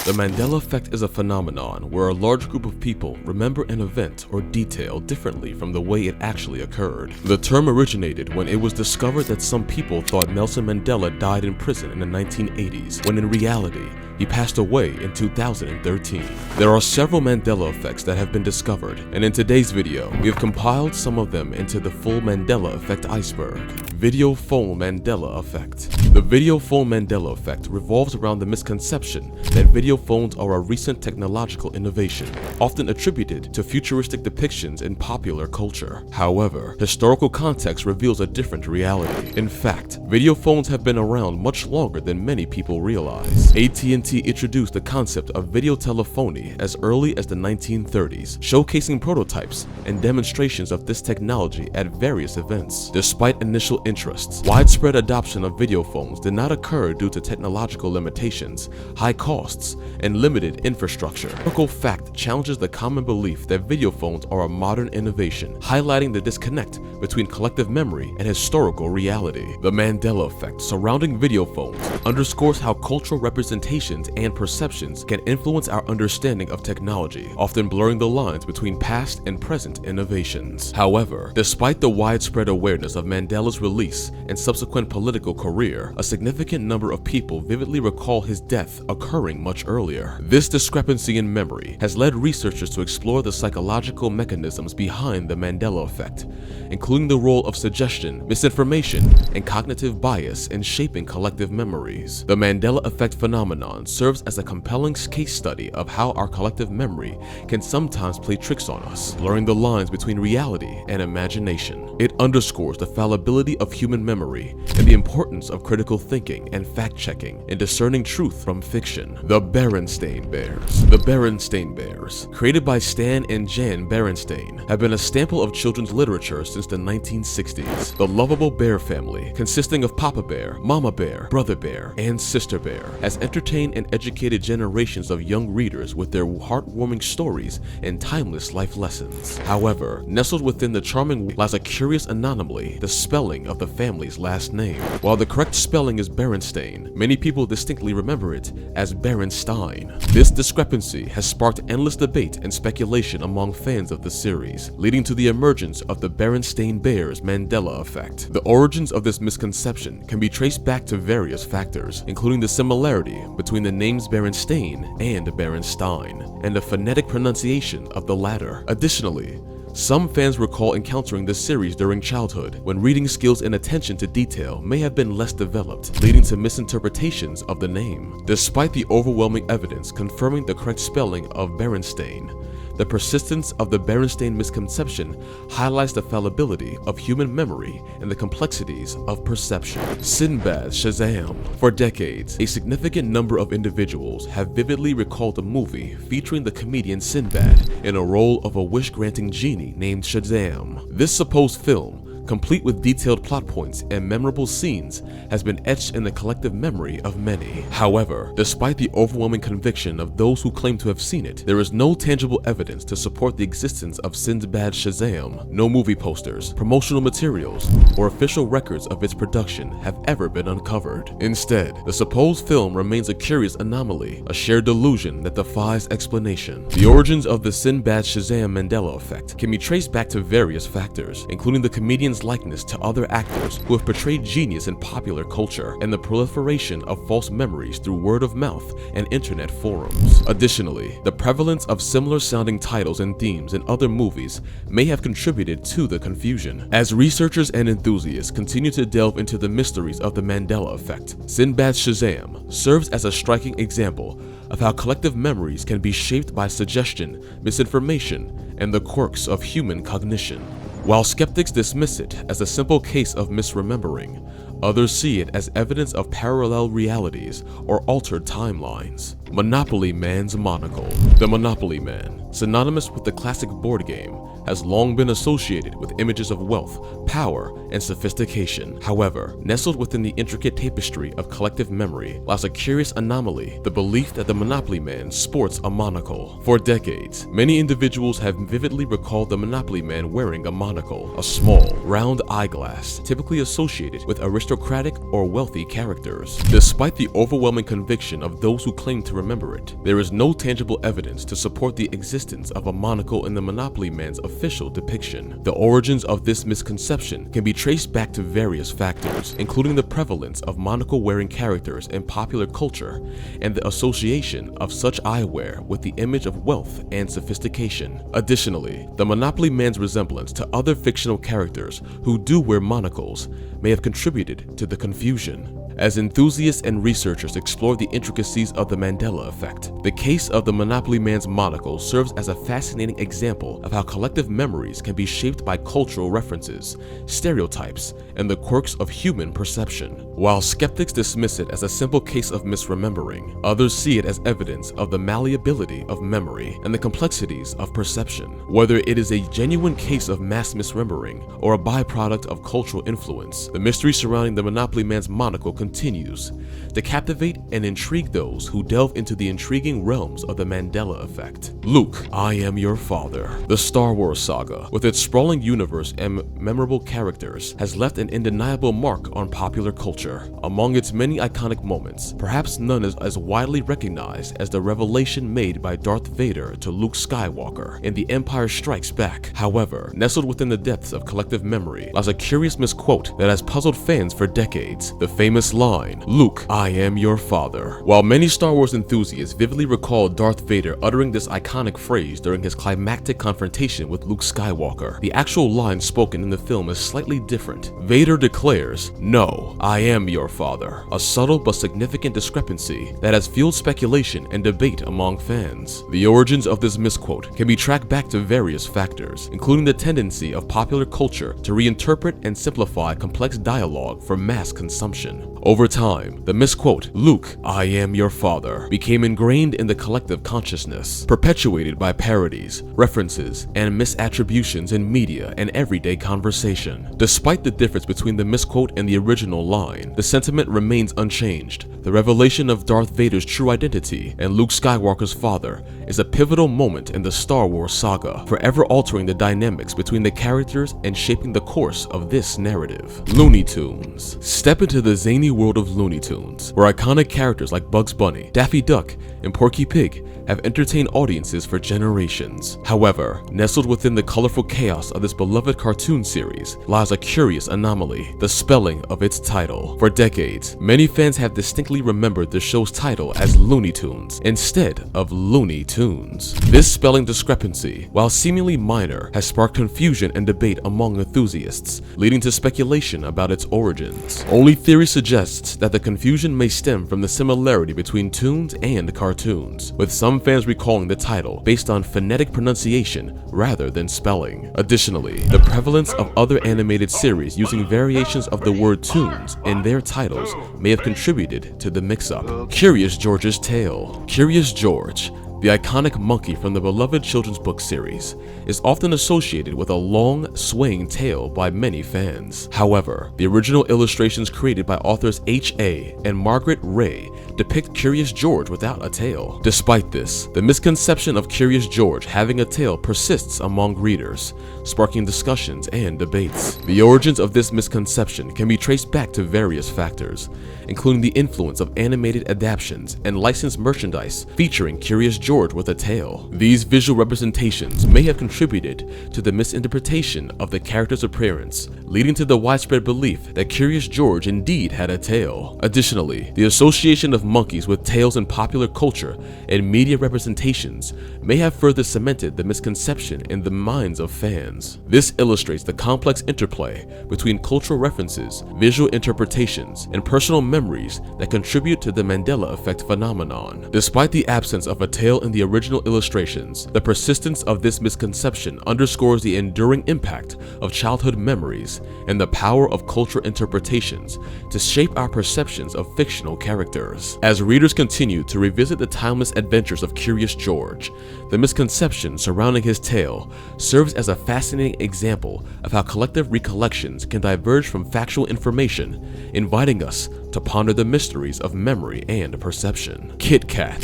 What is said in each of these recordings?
The Mandela effect is a phenomenon where a large group of people remember an event or detail differently from the way it actually occurred. The term originated when it was discovered that some people thought Nelson Mandela died in prison in the 1980s, when in reality, he passed away in 2013. There are several Mandela effects that have been discovered, and in today's video, we have compiled some of them into the full Mandela effect iceberg. Video phone Mandela effect. The video phone Mandela effect revolves around the misconception that video phones are a recent technological innovation, often attributed to futuristic depictions in popular culture. However, historical context reveals a different reality. In fact, video phones have been around much longer than many people realize. AT&T introduced the concept of video telephony as early as the 1930s, showcasing prototypes and demonstrations of this technology at various events. Despite initial interests, widespread adoption of video phones did not occur due to technological limitations, high costs, and limited infrastructure. Historical fact challenges the common belief that video phones are a modern innovation, highlighting the disconnect between collective memory and historical reality. The Mandela effect surrounding video phones underscores how cultural representations and perceptions can influence our understanding of technology, often blurring the lines between past and present innovations. However, despite the widespread awareness of Mandela's release and subsequent political career, a significant number of people vividly recall his death occurring much earlier. This discrepancy in memory has led researchers to explore the psychological mechanisms behind the Mandela effect, including the role of suggestion, misinformation, and cognitive bias in shaping collective memories. The Mandela effect phenomenon serves as a compelling case study of how our collective memory can sometimes play tricks on us, blurring the lines between reality and imagination. It underscores the fallibility of human memory and the importance of critical thinking and fact-checking in discerning truth from fiction. The Berenstain Bears. The Berenstain Bears, created by Stan and Jan Berenstain, have been a staple of children's literature since the 1960s. The lovable bear family, consisting of Papa Bear, Mama Bear, Brother Bear, and Sister Bear, has entertained and educated generations of young readers with their heartwarming stories and timeless life lessons. However, nestled within the charming lies a curious anomaly: the spelling of the family's last name. While the correct spelling is Berenstain, many people distinctly remember it as Berenstain. This discrepancy has sparked endless debate and speculation among fans of the series, leading to the emergence of the Berenstain Bears Mandela effect. The origins of this misconception can be traced back to various factors, including the similarity between the names Berenstain and Berenstain, and the phonetic pronunciation of the latter. Additionally, some fans recall encountering this series during childhood, when reading skills and attention to detail may have been less developed, leading to misinterpretations of the name. Despite the overwhelming evidence confirming the correct spelling of Berenstain, the persistence of the Berenstain misconception highlights the fallibility of human memory and the complexities of perception. Sinbad Shazam. For decades, a significant number of individuals have vividly recalled a movie featuring the comedian Sinbad in a role of a wish-granting genie named Shazam. This supposed film, complete with detailed plot points and memorable scenes, has been etched in the collective memory of many. However, despite the overwhelming conviction of those who claim to have seen it, there is no tangible evidence to support the existence of Sinbad Shazam. No movie posters, promotional materials, or official records of its production have ever been uncovered. Instead, the supposed film remains a curious anomaly, a shared delusion that defies explanation. The origins of the Sinbad Shazam Mandela effect can be traced back to various factors, including the comedian's likeness to other actors who have portrayed genius in popular culture, and the proliferation of false memories through word of mouth and internet forums. Additionally, the prevalence of similar sounding titles and themes in other movies may have contributed to the confusion. As researchers and enthusiasts continue to delve into the mysteries of the Mandela effect, Sinbad Shazam serves as a striking example of how collective memories can be shaped by suggestion, misinformation, and the quirks of human cognition. While skeptics dismiss it as a simple case of misremembering, others see it as evidence of parallel realities or altered timelines. Monopoly Man's monocle. The Monopoly Man, synonymous with the classic board game, has long been associated with images of wealth, power, and sophistication. However, nestled within the intricate tapestry of collective memory lies a curious anomaly: the belief that the Monopoly Man sports a monocle. For decades, many individuals have vividly recalled the Monopoly Man wearing a monocle, a small, round eyeglass typically associated with aristocratic or wealthy characters. Despite the overwhelming conviction of those who claim to remember it. There is no tangible evidence to support the existence of a monocle in the Monopoly Man's official depiction. The origins of this misconception can be traced back to various factors, including the prevalence of monocle-wearing characters in popular culture and the association of such eyewear with the image of wealth and sophistication. Additionally, the Monopoly Man's resemblance to other fictional characters who do wear monocles may have contributed to the confusion. As enthusiasts and researchers explore the intricacies of the Mandela effect, the case of the Monopoly Man's monocle serves as a fascinating example of how collective memories can be shaped by cultural references, stereotypes, and the quirks of human perception. While skeptics dismiss it as a simple case of misremembering, others see it as evidence of the malleability of memory and the complexities of perception. Whether it is a genuine case of mass misremembering or a byproduct of cultural influence, the mystery surrounding the Monopoly Man's monocle continues to captivate and intrigue those who delve into the intriguing realms of the Mandela effect. Luke, I Am Your Father. The Star Wars saga, with its sprawling universe and memorable characters, has left an undeniable mark on popular culture. Among its many iconic moments, perhaps none is as widely recognized as the revelation made by Darth Vader to Luke Skywalker in The Empire Strikes Back. However, nestled within the depths of collective memory lies a curious misquote that has puzzled fans for decades. The famous line, Luke, I am your father. While many Star Wars enthusiasts vividly recall Darth Vader uttering this iconic phrase during his climactic confrontation with Luke Skywalker, the actual line spoken in the film is slightly different. Vader declares, No, I am your father, a subtle but significant discrepancy that has fueled speculation and debate among fans. The origins of this misquote can be tracked back to various factors, including the tendency of popular culture to reinterpret and simplify complex dialogue for mass consumption. Over time, the misquote, Luke, I am your father, became ingrained in the collective consciousness, perpetuated by parodies, references, and misattributions in media and everyday conversation. Despite the difference between the misquote and the original line, the sentiment remains unchanged. The revelation of Darth Vader's true identity and Luke Skywalker's father is a pivotal moment in the Star Wars saga, forever altering the dynamics between the characters and shaping the course of this narrative. Looney Tunes. Step into the zany world of Looney Tunes, where iconic characters like Bugs Bunny, Daffy Duck, and Porky Pig have entertained audiences for generations. However, nestled within the colorful chaos of this beloved cartoon series lies a curious anomaly, the spelling of its title. For decades, many fans have distinctly remembered the show's title as Looney Tunes instead of Looney Tunes. This spelling discrepancy, while seemingly minor, has sparked confusion and debate among enthusiasts, leading to speculation about its origins. Only theory suggests that the confusion may stem from the similarity between tunes and cartoons, with some fans recalling the title based on phonetic pronunciation rather than spelling. Additionally, the prevalence of other animated series using variations of the word tunes in their titles may have contributed to the mix-up. Curious George's Tale. Curious George, the iconic monkey from the beloved children's book series, is often associated with a long, swaying tail by many fans. However, the original illustrations created by authors H.A. and Margaret Ray depict Curious George without a tail. Despite this, the misconception of Curious George having a tail persists among readers, sparking discussions and debates. The origins of this misconception can be traced back to various factors, including the influence of animated adaptations and licensed merchandise featuring Curious George with a tail. These visual representations may have contributed to the misinterpretation of the character's appearance, leading to the widespread belief that Curious George indeed had a tail. Additionally, the association of monkeys with tails in popular culture and media representations may have further cemented the misconception in the minds of fans. This illustrates the complex interplay between cultural references, visual interpretations, and personal memories that contribute to the Mandela effect phenomenon. Despite the absence of a tail in the original illustrations, the persistence of this misconception underscores the enduring impact of childhood memories and the power of cultural interpretations to shape our perceptions of fictional characters. As readers continue to revisit the timeless adventures of Curious George, the misconception surrounding his tail serves as a fascinating example of how collective recollections can diverge from factual information, inviting us to ponder the mysteries of memory and perception. KitKat.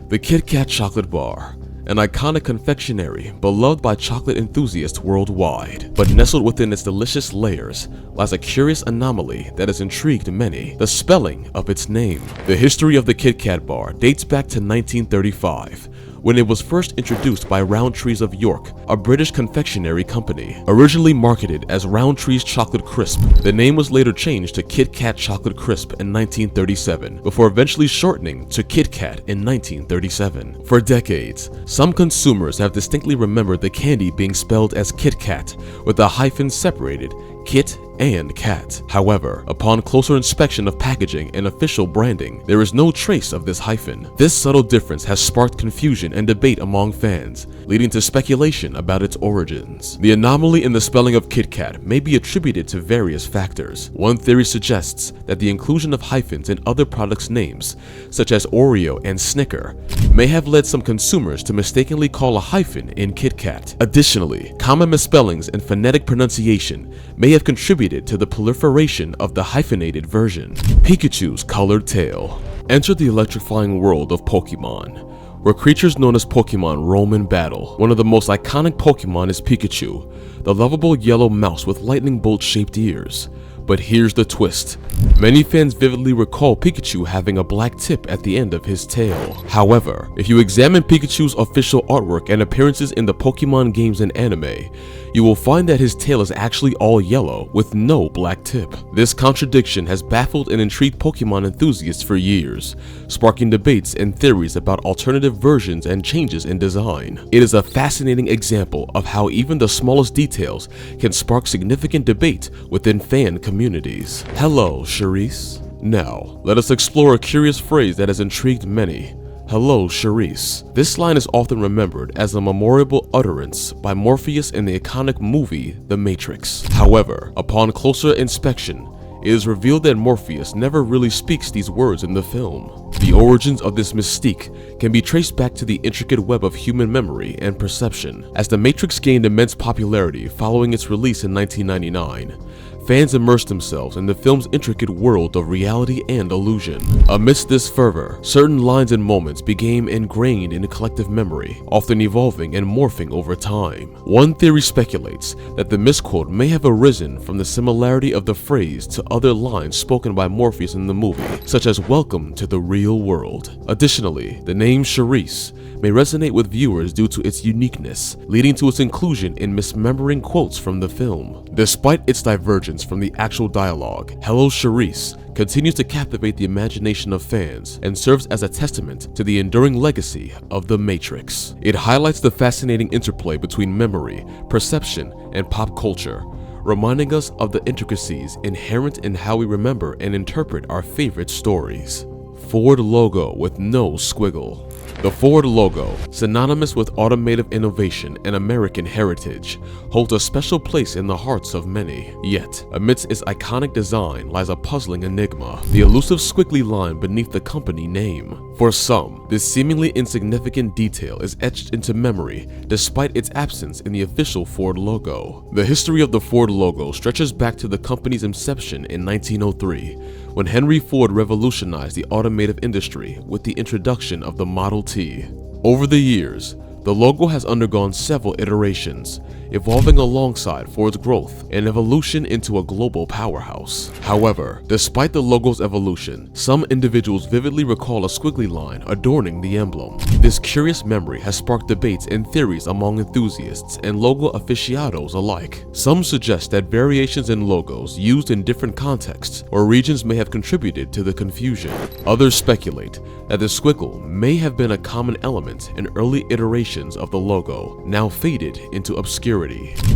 The KitKat chocolate bar. an iconic confectionery beloved by chocolate enthusiasts worldwide. But nestled within its delicious layers lies a curious anomaly that has intrigued many: the spelling of its name. The history of the KitKat bar dates back to 1935, when it was first introduced by Rowntree's of York, a British confectionery company. Originally marketed as Rowntree's Chocolate Crisp, the name was later changed to KitKat Chocolate Crisp in 1937, before eventually shortening to KitKat in 1937. For decades, some consumers have distinctly remembered the candy being spelled as KitKat, with a hyphen separated Kit and Cat. However, upon closer inspection of packaging and official branding, there is no trace of this hyphen. This subtle difference has sparked confusion and debate among fans, leading to speculation about its origins. The anomaly in the spelling of KitKat may be attributed to various factors. One theory suggests that the inclusion of hyphens in other products' names, such as Oreo and Snicker, may have led some consumers to mistakenly call a hyphen in KitKat. Additionally, common misspellings and phonetic pronunciation may have contributed to the proliferation of the hyphenated version. Pikachu's colored tail. Enter the electrifying world of Pokemon, where creatures known as Pokemon roam in battle. One of the most iconic Pokemon is Pikachu, the lovable yellow mouse with lightning bolt-shaped ears. But here's the twist. Many fans vividly recall Pikachu having a black tip at the end of his tail. However, if you examine Pikachu's official artwork and appearances in the Pokemon games and anime, you will find that his tail is actually all yellow with no black tip. This contradiction has baffled and intrigued Pokemon enthusiasts for years, sparking debates and theories about alternative versions and changes in design. It is a fascinating example of how even the smallest details can spark significant debate within fan communities. Hello, Charisse. Now, let us explore a curious phrase that has intrigued many. Hello, Charisse. This line is often remembered as a memorable utterance by Morpheus in the iconic movie The Matrix. However, upon closer inspection, it is revealed that Morpheus never really speaks these words in the film. The origins of this mystique can be traced back to the intricate web of human memory and perception. As The Matrix gained immense popularity following its release in 1999, fans immersed themselves in the film's intricate world of reality and illusion. Amidst this fervor, certain lines and moments became ingrained in collective memory, often evolving and morphing over time. One theory speculates that the misquote may have arisen from the similarity of the phrase to other lines spoken by Morpheus in the movie, such as "Welcome to the real world." Additionally, the name Charisse may resonate with viewers due to its uniqueness, leading to its inclusion in misremembering quotes from the film. Despite its divergence from the actual dialogue, Hello, Charisse continues to captivate the imagination of fans and serves as a testament to the enduring legacy of The Matrix. It highlights the fascinating interplay between memory, perception, and pop culture, reminding us of the intricacies inherent in how we remember and interpret our favorite stories. Ford logo with no squiggle. The Ford logo, synonymous with automotive innovation and American heritage, holds a special place in the hearts of many. Yet, amidst its iconic design lies a puzzling enigma: the elusive squiggly line beneath the company name. For some, this seemingly insignificant detail is etched into memory despite its absence in the official Ford logo. The history of the Ford logo stretches back to the company's inception in 1903, when Henry Ford revolutionized the automotive industry with the introduction of the Model T. Over the years, the logo has undergone several iterations, evolving alongside Ford's growth and evolution into a global powerhouse. However, despite the logo's evolution, some individuals vividly recall a squiggly line adorning the emblem. This curious memory has sparked debates and theories among enthusiasts and logo aficionados alike. Some suggest that variations in logos used in different contexts or regions may have contributed to the confusion. Others speculate that the squiggle may have been a common element in early iterations of the logo, now faded into obscurity.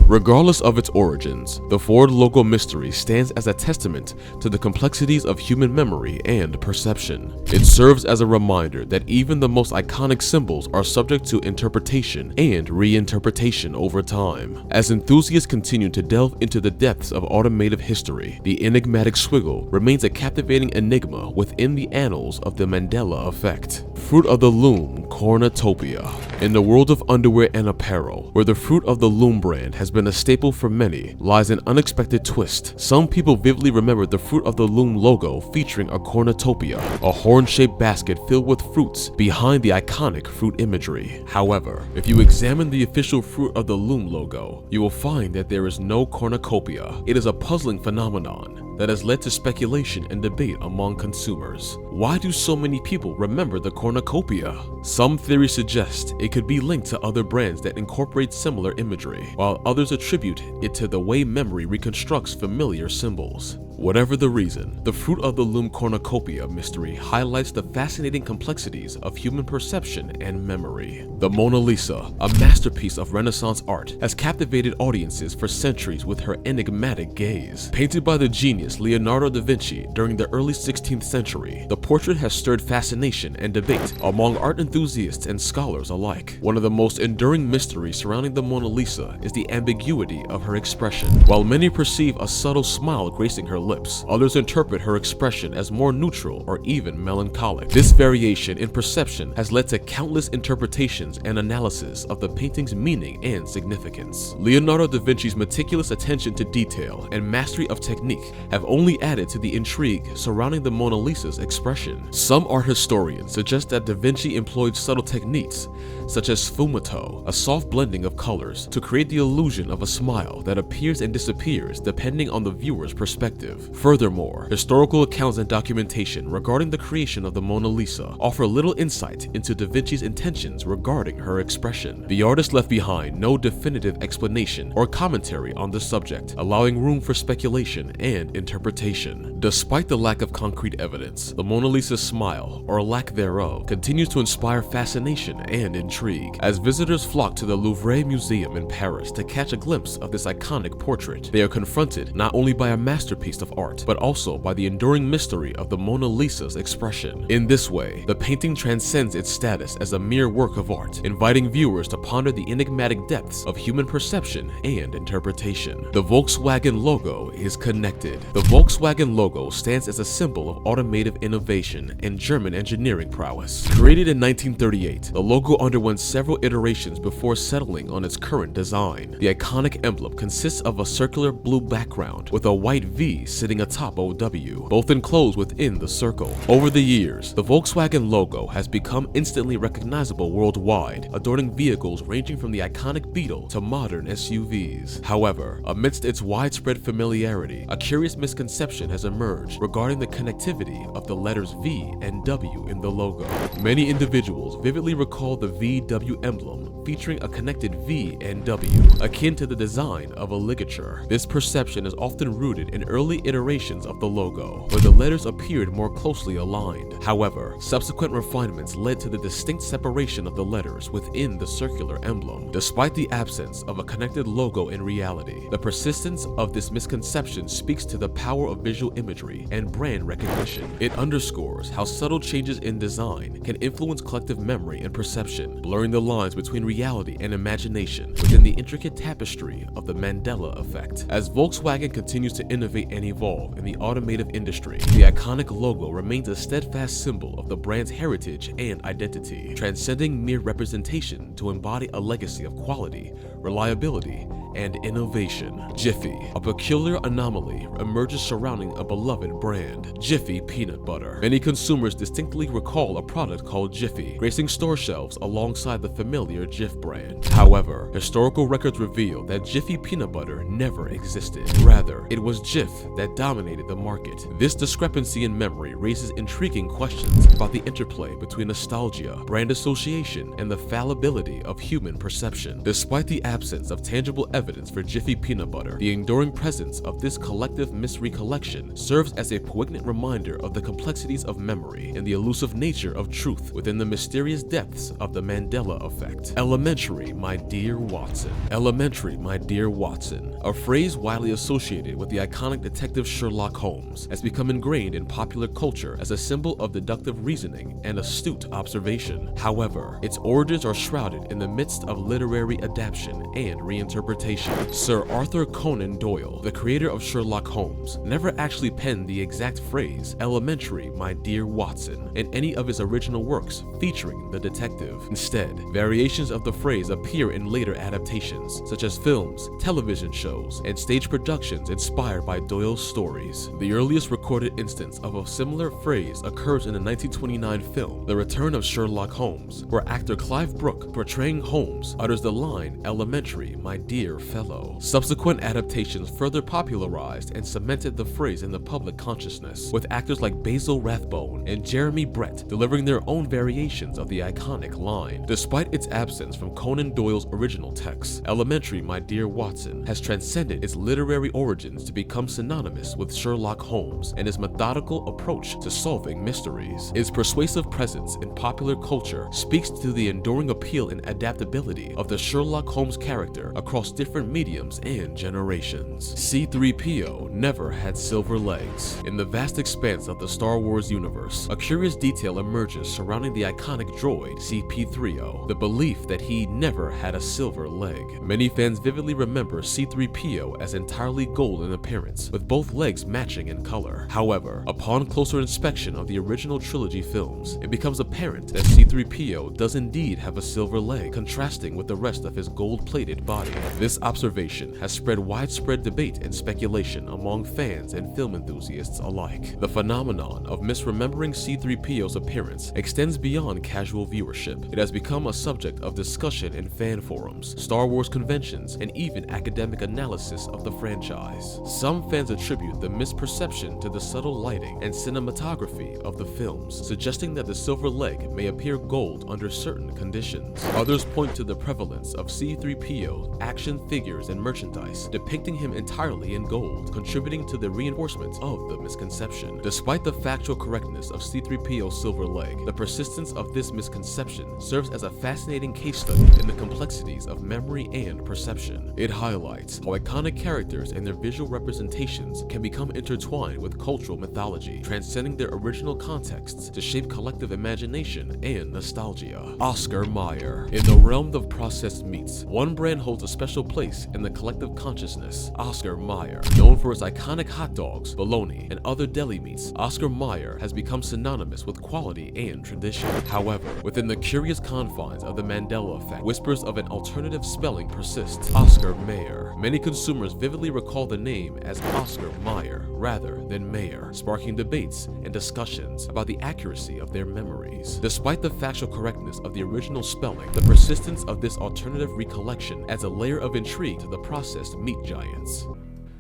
Regardless of its origins, the Ford logo mystery stands as a testament to the complexities of human memory and perception. It serves as a reminder that even the most iconic symbols are subject to interpretation and reinterpretation over time. As enthusiasts continue to delve into the depths of automotive history, the enigmatic squiggle remains a captivating enigma within the annals of the Mandela effect. Fruit of the Loom Cornetopia. In the world of underwear and apparel, where the fruit of the Loom brand has been been a staple for many, lies an unexpected twist. Some people vividly remember the Fruit of the Loom logo featuring a cornucopia, a horn-shaped basket filled with fruits behind the iconic fruit imagery. However, if you examine the official Fruit of the Loom logo, you will find that there is no cornucopia. It is a puzzling phenomenon that has led to speculation and debate among consumers. Why do so many people remember the cornucopia? Some theories suggest it could be linked to other brands that incorporate similar imagery, while others attribute it to the way memory reconstructs familiar symbols. Whatever the reason, the Fruit of the Loom cornucopia mystery highlights the fascinating complexities of human perception and memory. The Mona Lisa, a masterpiece of Renaissance art, has captivated audiences for centuries with her enigmatic gaze. Painted by the genius Leonardo da Vinci during the early 16th century, the portrait has stirred fascination and debate among art enthusiasts and scholars alike. One of the most enduring mysteries surrounding the Mona Lisa is the ambiguity of her expression. While many perceive a subtle smile gracing her lips, others interpret her expression as more neutral or even melancholic. This variation in perception has led to countless interpretations and analysis of the painting's meaning and significance. Leonardo da Vinci's meticulous attention to detail and mastery of technique have only added to the intrigue surrounding the Mona Lisa's expression. Some art historians suggest that da Vinci employed subtle techniques, such as sfumato, a soft blending of colors, to create the illusion of a smile that appears and disappears depending on the viewer's perspective. Furthermore, historical accounts and documentation regarding the creation of the Mona Lisa offer little insight into da Vinci's intentions regarding her expression. The artist left behind no definitive explanation or commentary on the subject, allowing room for speculation and interpretation. Despite the lack of concrete evidence, the Mona Lisa's smile, or lack thereof, continues to inspire fascination and intrigue. As visitors flock to the Louvre Museum in Paris to catch a glimpse of this iconic portrait, they are confronted not only by a masterpiece of art, but also by the enduring mystery of the Mona Lisa's expression. In this way, the painting transcends its status as a mere work of art, inviting viewers to ponder the enigmatic depths of human perception and interpretation. The Volkswagen logo is connected. The Volkswagen logo stands as a symbol of automotive innovation and German engineering prowess. Created in 1938, the logo underwent several iterations before settling on its current design. The iconic emblem consists of a circular blue background with a white V sitting atop a W, both enclosed within the circle. Over the years, the Volkswagen logo has become instantly recognizable worldwide, adorning vehicles ranging from the iconic Beetle to modern SUVs. However, amidst its widespread familiarity, a curious misconception has emerged regarding the connectivity of the letters V and W in the logo. Many individuals vividly recall the VW emblem featuring a connected V and W, akin to the design of a ligature. This perception is often rooted in early iterations of the logo, where the letters appeared more closely aligned. However, subsequent refinements led to the distinct separation of the letters within the circular emblem. Despite the absence of a connected logo in reality, the persistence of this misconception speaks to the power of visual imagery and brand recognition. It underscores how subtle changes in design can influence collective memory and perception, blurring the lines between reality and imagination within the intricate tapestry of the Mandela effect. As Volkswagen continues to innovate and evolve in the automotive industry, the iconic logo remains a steadfast symbol of the brand's heritage and identity, transcending mere representation to embody a legacy of quality, reliability, and innovation. Jiffy, a peculiar anomaly, emerges surrounding a beloved brand, Jiffy peanut butter. Many consumers distinctly recall a product called Jiffy, gracing store shelves alongside the familiar Jif brand. However, historical records reveal that Jiffy peanut butter never existed. Rather, it was Jif that dominated the market. This discrepancy in memory raises intriguing questions about the interplay between nostalgia, brand association, and the fallibility of human perception. Despite the absence of tangible evidence for Jiffy peanut butter, the enduring presence of this collective misrecollection serves as a poignant reminder of the complexities of memory and the elusive nature of truth within the mysterious depths of the Mandela effect. Elementary, my dear Watson. Elementary, my dear Watson, a phrase widely associated with the iconic detective Sherlock Holmes, has become ingrained in popular culture as a symbol of deductive reasoning and astute observation. However, its origins are shrouded in the midst of literary adaptation and reinterpretation. adaptation. Sir Arthur Conan Doyle, the creator of Sherlock Holmes, never actually penned the exact phrase, "Elementary, my dear Watson," in any of his original works featuring the detective. Instead, variations of the phrase appear in later adaptations, such as films, television shows, and stage productions inspired by Doyle's stories. The earliest recorded instance of a similar phrase occurs in the 1929 film The Return of Sherlock Holmes, where actor Clive Brook, portraying Holmes, utters the line, "Elementary, my dear fellow." Subsequent adaptations further popularized and cemented the phrase in the public consciousness, with actors like Basil Rathbone and Jeremy Brett delivering their own variations of the iconic line. Despite its absence from Conan Doyle's original text, "Elementary, my dear Watson" has transcended its literary origins to become synonymous with Sherlock Holmes and his methodical approach to solving mysteries. Its persuasive presence in popular culture speaks to the enduring appeal and adaptability of the Sherlock Holmes character across different mediums and generations. C-3PO never had silver legs. In the vast expanse of the Star Wars universe, a curious detail emerges surrounding the iconic droid C-3PO, the belief that he never had a silver leg. Many fans vividly remember C-3PO as entirely gold in appearance, with both legs matching in color. However, upon closer inspection of the original trilogy films, it becomes apparent that C-3PO does indeed have a silver leg, contrasting with the rest of his gold-plated body. This observation has spread widespread debate and speculation among fans and film enthusiasts alike. The phenomenon of misremembering C-3PO's appearance extends beyond casual viewership. It has become a subject of discussion in fan forums, Star Wars conventions, and even academic analysis of the franchise. Some fans attribute the misperception to the subtle lighting and cinematography of the films, suggesting that the silver leg may appear gold under certain conditions. Others point to the prevalence of C-3PO action figures and merchandise, depicting him entirely in gold, contributing to the reinforcement of the misconception. Despite the factual correctness of C-3PO's silver leg, the persistence of this misconception serves as a fascinating case study in the complexities of memory and perception. It highlights how iconic characters and their visual representations can become intertwined with cultural mythology, transcending their original contexts to shape collective imagination and nostalgia. Oscar Meyer. In the realm of processed meats, one brand holds a special place in the collective consciousness. Oscar Meyer. Known for its iconic hot dogs, bologna, and other deli meats, Oscar Meyer has become synonymous with quality and tradition. However, within the curious confines of the Mandela effect, whispers of an alternative spelling persist. Oscar Mayer. Many consumers vividly recall the name as Oscar Meyer rather than Meyer, sparking debates and discussions about the accuracy of their memories. Despite the factual correctness of the original spelling, the persistence of this alternative recollection adds a layer of intrigue to the processed meat giants.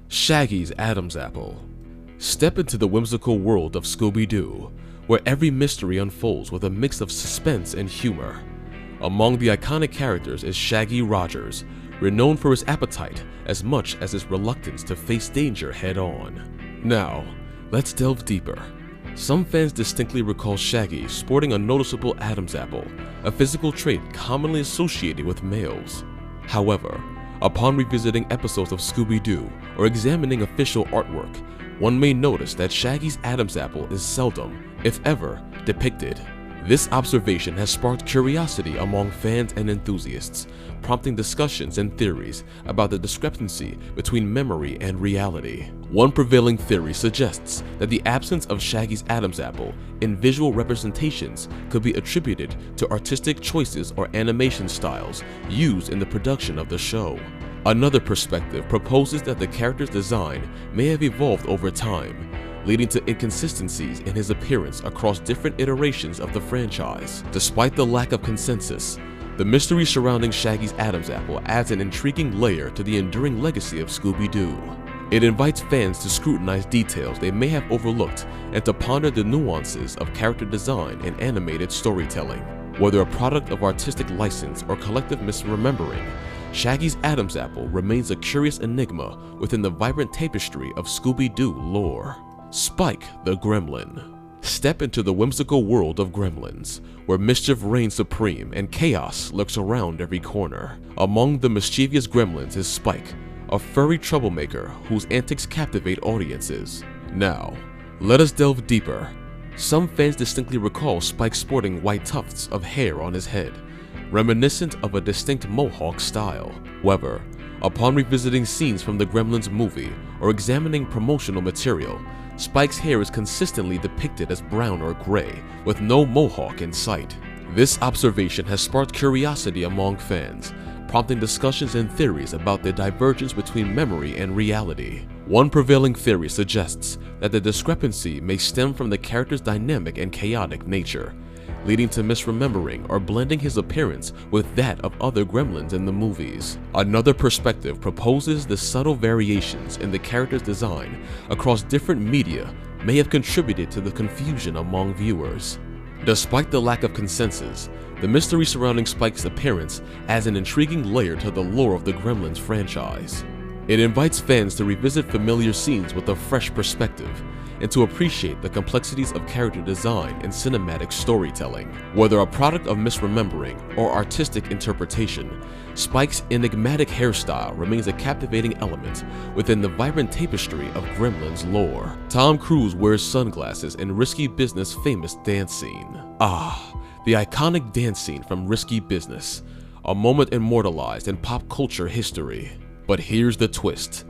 Shaggy's Adam's Apple. Step into the whimsical world of Scooby-Doo, where every mystery unfolds with a mix of suspense and humor. Among the iconic characters is Shaggy Rogers, renowned for his appetite as much as his reluctance to face danger head-on. Now, let's delve deeper. Some fans distinctly recall Shaggy sporting a noticeable Adam's apple, a physical trait commonly associated with males. However, upon revisiting episodes of Scooby-Doo or examining official artwork, one may notice that Shaggy's Adam's apple is seldom, if ever, depicted. This observation has sparked curiosity among fans and enthusiasts, prompting discussions and theories about the discrepancy between memory and reality. One prevailing theory suggests that the absence of Shaggy's Adam's apple in visual representations could be attributed to artistic choices or animation styles used in the production of the show. Another perspective proposes that the character's design may have evolved over time, leading to inconsistencies in his appearance across different iterations of the franchise. Despite the lack of consensus, the mystery surrounding Shaggy's Adam's apple adds an intriguing layer to the enduring legacy of Scooby-Doo. It invites fans to scrutinize details they may have overlooked and to ponder the nuances of character design and animated storytelling. Whether a product of artistic license or collective misremembering, Shaggy's Adam's apple remains a curious enigma within the vibrant tapestry of Scooby-Doo lore. Spike the Gremlin. Step into the whimsical world of gremlins, where mischief reigns supreme and chaos lurks around every corner. Among the mischievous gremlins is Spike, a furry troublemaker whose antics captivate audiences. Now, let us delve deeper. Some fans distinctly recall Spike sporting white tufts of hair on his head, reminiscent of a distinct mohawk style. However, Upon revisiting scenes from the Gremlins movie or examining promotional material, Spike's hair is consistently depicted as brown or gray, with no mohawk in sight. This observation has sparked curiosity among fans, prompting discussions and theories about the divergence between memory and reality. One prevailing theory suggests that the discrepancy may stem from the character's dynamic and chaotic nature, leading to misremembering or blending his appearance with that of other gremlins in the movies. Another perspective proposes the subtle variations in the character's design across different media may have contributed to the confusion among viewers. Despite the lack of consensus, the mystery surrounding Spike's appearance adds an intriguing layer to the lore of the Gremlins franchise. It invites fans to revisit familiar scenes with a fresh perspective and to appreciate the complexities of character design and cinematic storytelling. Whether a product of misremembering or artistic interpretation, Spike's enigmatic hairstyle remains a captivating element within the vibrant tapestry of Gremlins lore. Tom Cruise wears sunglasses in Risky Business' famous dance scene. The iconic dance scene from Risky Business, a moment immortalized in pop culture history. But here's the twist.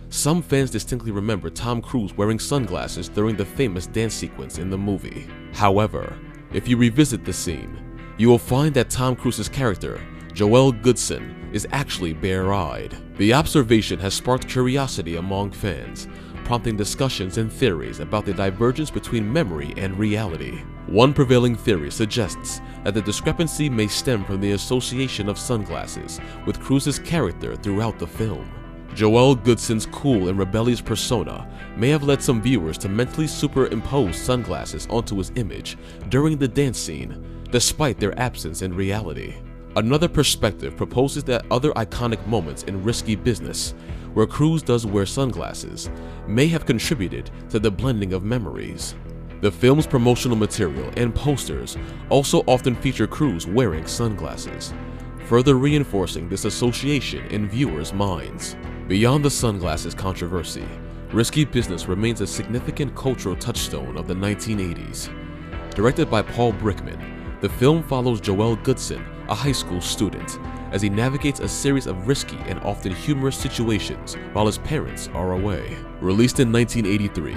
Some fans distinctly remember Tom Cruise wearing sunglasses during the famous dance sequence in the movie. However, if you revisit the scene, you will find that Tom Cruise's character, Joel Goodson, is actually bare-eyed. The observation has sparked curiosity among fans, prompting discussions and theories about the divergence between memory and reality. One prevailing theory suggests that the discrepancy may stem from the association of sunglasses with Cruise's character throughout the film. Joel Goodson's cool and rebellious persona may have led some viewers to mentally superimpose sunglasses onto his image during the dance scene, despite their absence in reality. Another perspective proposes that other iconic moments in Risky Business, where Cruise does wear sunglasses, may have contributed to the blending of memories. The film's promotional material and posters also often feature Cruise wearing sunglasses, further reinforcing this association in viewers' minds. Beyond the sunglasses controversy, Risky Business remains a significant cultural touchstone of the 1980s. Directed by Paul Brickman, the film follows Joel Goodson, a high school student, as he navigates a series of risky and often humorous situations while his parents are away. Released in 1983,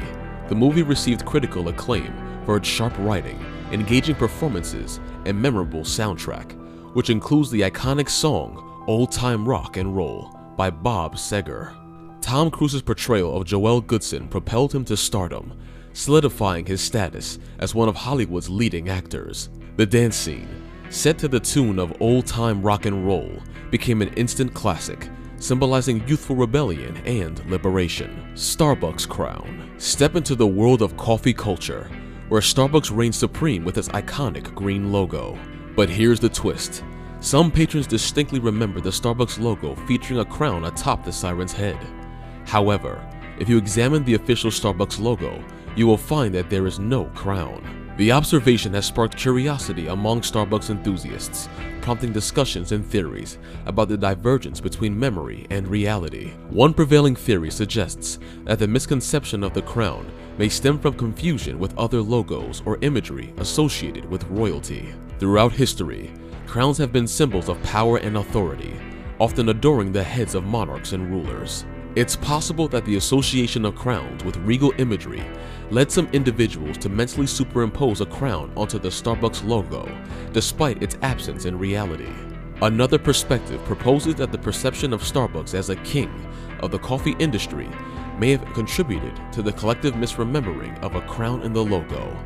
the movie received critical acclaim for its sharp writing, engaging performances, and memorable soundtrack, which includes the iconic song Old Time Rock and Roll by Bob Seger. Tom Cruise's portrayal of Joel Goodson propelled him to stardom, solidifying his status as one of Hollywood's leading actors. The dance scene, set to the tune of Old Time Rock and Roll, became an instant classic, symbolizing youthful rebellion and liberation. Starbucks crown. Step into the world of coffee culture, where Starbucks reigns supreme with its iconic green logo. But here's the twist. Some patrons distinctly remember the Starbucks logo featuring a crown atop the siren's head. However, if you examine the official Starbucks logo, you will find that there is no crown. The observation has sparked curiosity among Starbucks enthusiasts, prompting discussions and theories about the divergence between memory and reality. One prevailing theory suggests that the misconception of the crown may stem from confusion with other logos or imagery associated with royalty. Throughout history, crowns have been symbols of power and authority, often adoring the heads of monarchs and rulers. It's possible that the association of crowns with regal imagery led some individuals to mentally superimpose a crown onto the Starbucks logo, despite its absence in reality. Another perspective proposes that the perception of Starbucks as a king of the coffee industry may have contributed to the collective misremembering of a crown in the logo.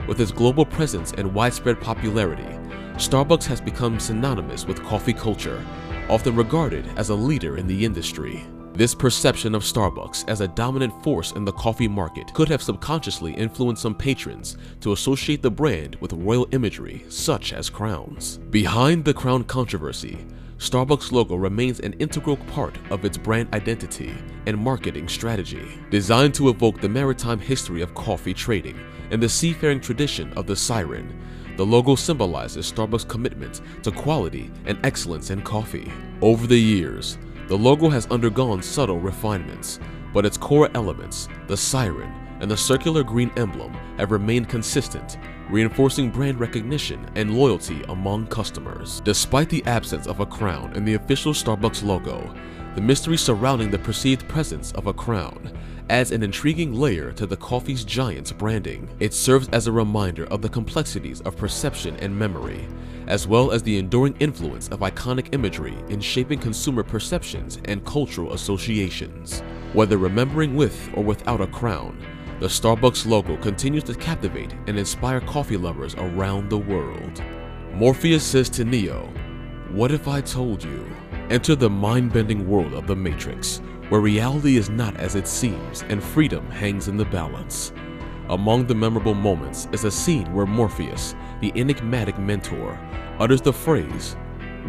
With its global presence and widespread popularity, Starbucks has become synonymous with coffee culture, often regarded as a leader in the industry. This perception of Starbucks as a dominant force in the coffee market could have subconsciously influenced some patrons to associate the brand with royal imagery such as crowns. Behind the crown controversy, Starbucks' logo remains an integral part of its brand identity and marketing strategy. Designed to evoke the maritime history of coffee trading and the seafaring tradition of the siren, the logo symbolizes Starbucks' commitment to quality and excellence in coffee. Over the years, the logo has undergone subtle refinements, but its core elements, the siren and the circular green emblem, have remained consistent, reinforcing brand recognition and loyalty among customers. Despite the absence of a crown in the official Starbucks logo, The mystery surrounding the perceived presence of a crown adds an intriguing layer to the coffee's giant's branding. It serves as a reminder of the complexities of perception and memory, as well as the enduring influence of iconic imagery in shaping consumer perceptions and cultural associations. Whether remembering with or without a crown, the Starbucks logo continues to captivate and inspire coffee lovers around the world. Morpheus says to Neo, "What if I told you?" Enter the mind-bending world of the Matrix, where reality is not as it seems and freedom hangs in the balance. Among the memorable moments is a scene where Morpheus, the enigmatic mentor, utters the phrase,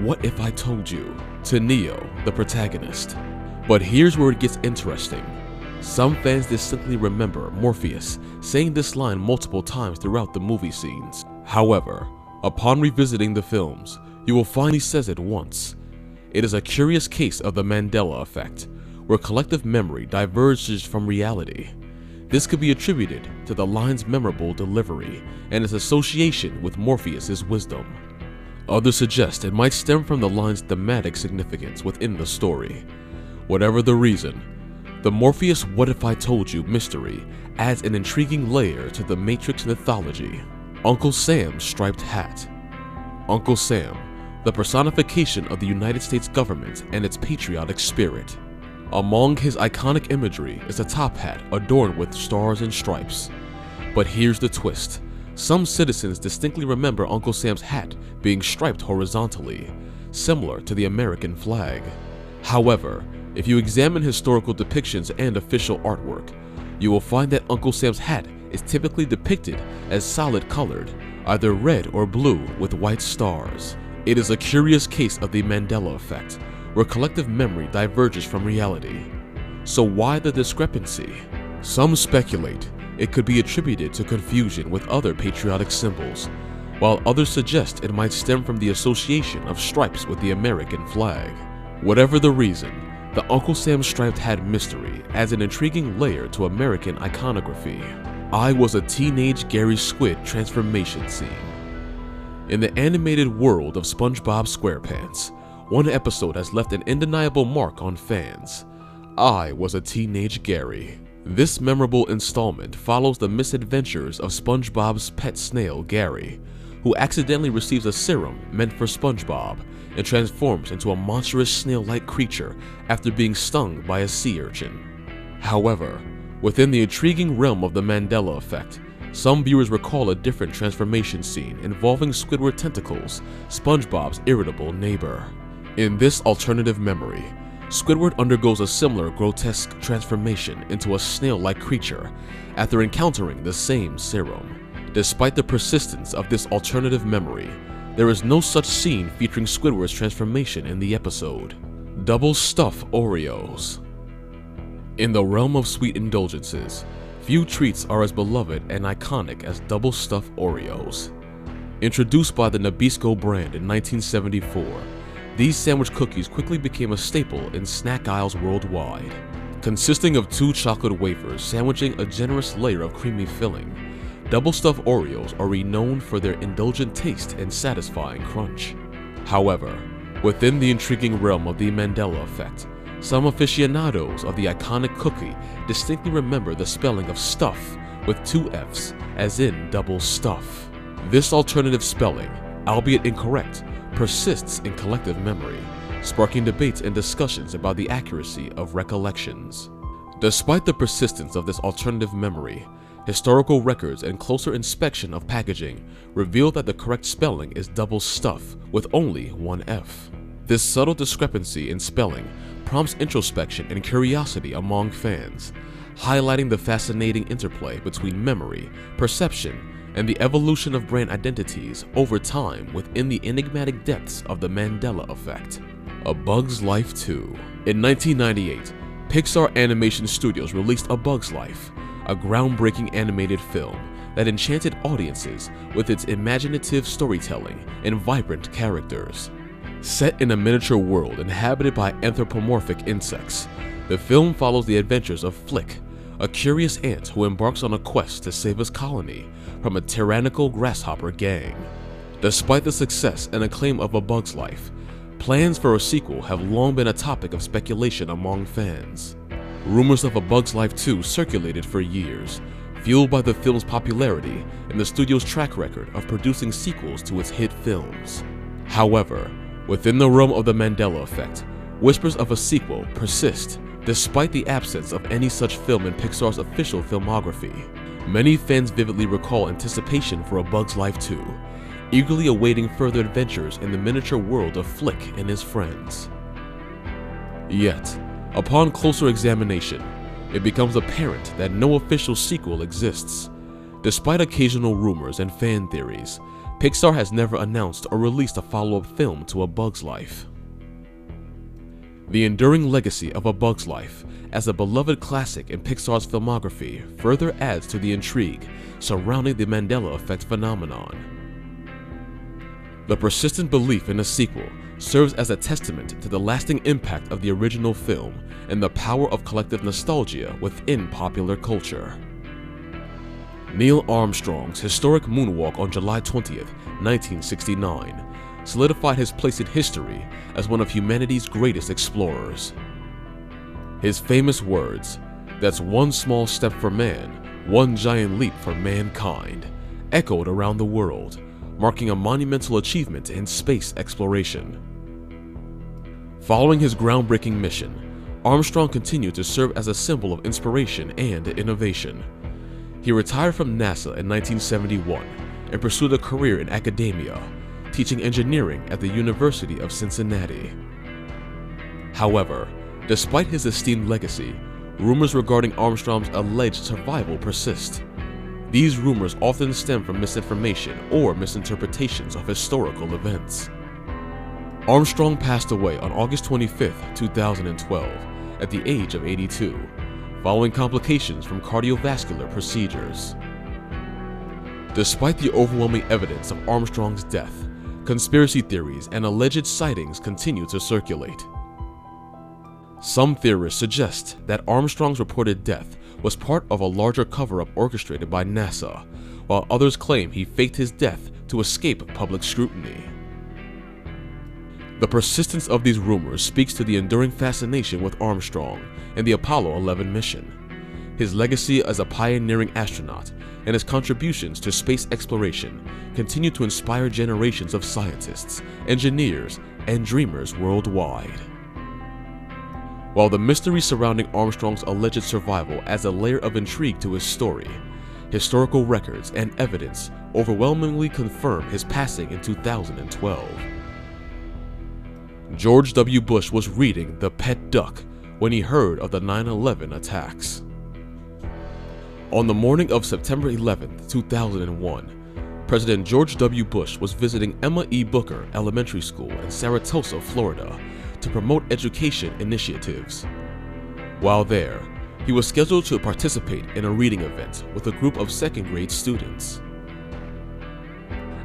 "What if I told you?" to Neo, the protagonist. But here's where it gets interesting. Some fans distinctly remember Morpheus saying this line multiple times throughout the movie scenes. However, upon revisiting the films, you will find he says it once. It is a curious case of the Mandela effect, where collective memory diverges from reality. This could be attributed to the line's memorable delivery and its association with Morpheus's wisdom. Others suggest it might stem from the line's thematic significance within the story. Whatever the reason, the Morpheus "What if I told you" mystery adds an intriguing layer to the Matrix mythology. Uncle Sam's striped hat. Uncle Sam, the personification of the United States government and its patriotic spirit. Among his iconic imagery is a top hat adorned with stars and stripes. But here's the twist. Some citizens distinctly remember Uncle Sam's hat being striped horizontally, similar to the American flag. However, if you examine historical depictions and official artwork, you will find that Uncle Sam's hat is typically depicted as solid colored, either red or blue with white stars. It is a curious case of the Mandela effect, where collective memory diverges from reality. So why the discrepancy? Some speculate it could be attributed to confusion with other patriotic symbols, while others suggest it might stem from the association of stripes with the American flag. Whatever the reason, the Uncle Sam striped hat mystery adds an intriguing layer to American iconography. I was a teenage Gary Squid transformation scene. In the animated world of SpongeBob SquarePants, one episode has left an undeniable mark on fans. I was a teenage Gary. This memorable installment follows the misadventures of SpongeBob's pet snail Gary, who accidentally receives a serum meant for SpongeBob and transforms into a monstrous snail-like creature after being stung by a sea urchin. However, within the intriguing realm of the Mandela effect, some viewers recall a different transformation scene involving Squidward tentacles, SpongeBob's irritable neighbor. In this alternative memory, Squidward undergoes a similar grotesque transformation into a snail-like creature after encountering the same serum. Despite the persistence of this alternative memory, there is no such scene featuring Squidward's transformation in the episode. Double Stuf Oreos. In the realm of sweet indulgences, few treats are as beloved and iconic as Double Stuf Oreos. Introduced by the Nabisco brand in 1974, these sandwich cookies quickly became a staple in snack aisles worldwide. Consisting of 2 chocolate wafers sandwiching a generous layer of creamy filling, Double Stuf Oreos are renowned for their indulgent taste and satisfying crunch. However, within the intriguing realm of the Mandela effect, some aficionados of the iconic cookie distinctly remember the spelling of stuff with 2 F's, as in double stuff. This alternative spelling, albeit incorrect, persists in collective memory, sparking debates and discussions about the accuracy of recollections. Despite the persistence of this alternative memory, historical records and closer inspection of packaging reveal that the correct spelling is double stuff with only 1 F. This subtle discrepancy in spelling prompts introspection and curiosity among fans, highlighting the fascinating interplay between memory, perception, and the evolution of brand identities over time within the enigmatic depths of the Mandela effect. A Bug's Life 2. In 1998, Pixar Animation Studios released A Bug's Life, a groundbreaking animated film that enchanted audiences with its imaginative storytelling and vibrant characters. Set in a miniature world inhabited by anthropomorphic insects, the film follows the adventures of Flick, a curious ant who embarks on a quest to save his colony from a tyrannical grasshopper gang. Despite the success and acclaim of A Bug's Life, Plans for a sequel have long been a topic of speculation among fans. Rumors of A Bug's Life 2 circulated for years, fueled by the film's popularity and the studio's track record of producing sequels to its hit films. However, within the realm of the Mandela effect, whispers of a sequel persist despite the absence of any such film in Pixar's official filmography. Many fans vividly recall anticipation for A Bug's Life 2, eagerly awaiting further adventures in the miniature world of Flick and his friends. Yet, upon closer examination, it becomes apparent that no official sequel exists. Despite occasional rumors and fan theories, Pixar has never announced or released a follow-up film to A Bug's Life. The enduring legacy of A Bug's Life as a beloved classic in Pixar's filmography further adds to the intrigue surrounding the Mandela effect phenomenon. The persistent belief in a sequel serves as a testament to the lasting impact of the original film and the power of collective nostalgia within popular culture. Neil Armstrong's historic moonwalk on July 20th, 1969, solidified his place in history as one of humanity's greatest explorers. His famous words, "That's one small step for man, one giant leap for mankind," echoed around the world, marking a monumental achievement in space exploration. Following his groundbreaking mission, Armstrong continued to serve as a symbol of inspiration and innovation. He retired from NASA in 1971 and pursued a career in academia, teaching engineering at the University of Cincinnati. However, despite his esteemed legacy, rumors regarding Armstrong's alleged survival persist. These rumors often stem from misinformation or misinterpretations of historical events. Armstrong passed away on August 25, 2012, at the age of 82, following complications from cardiovascular procedures. Despite the overwhelming evidence of Armstrong's death, conspiracy theories and alleged sightings continue to circulate. Some theorists suggest that Armstrong's reported death was part of a larger cover-up orchestrated by NASA, while others claim he faked his death to escape public scrutiny. The persistence of these rumors speaks to the enduring fascination with Armstrong and the Apollo 11 mission, his legacy as a pioneering astronaut, and his contributions to space exploration continue to inspire generations of scientists, engineers, and dreamers worldwide. While the mystery surrounding Armstrong's alleged survival adds a layer of intrigue to his story, historical records and evidence overwhelmingly confirm his passing in 2012. George W. Bush was reading The Pet Duck when he heard of the 9/11 attacks. On the morning of September 11, 2001, President George W. Bush was visiting Emma E. Booker Elementary School in Saratoga, Florida, to promote education initiatives. While there, he was scheduled to participate in a reading event with a group of second-grade students.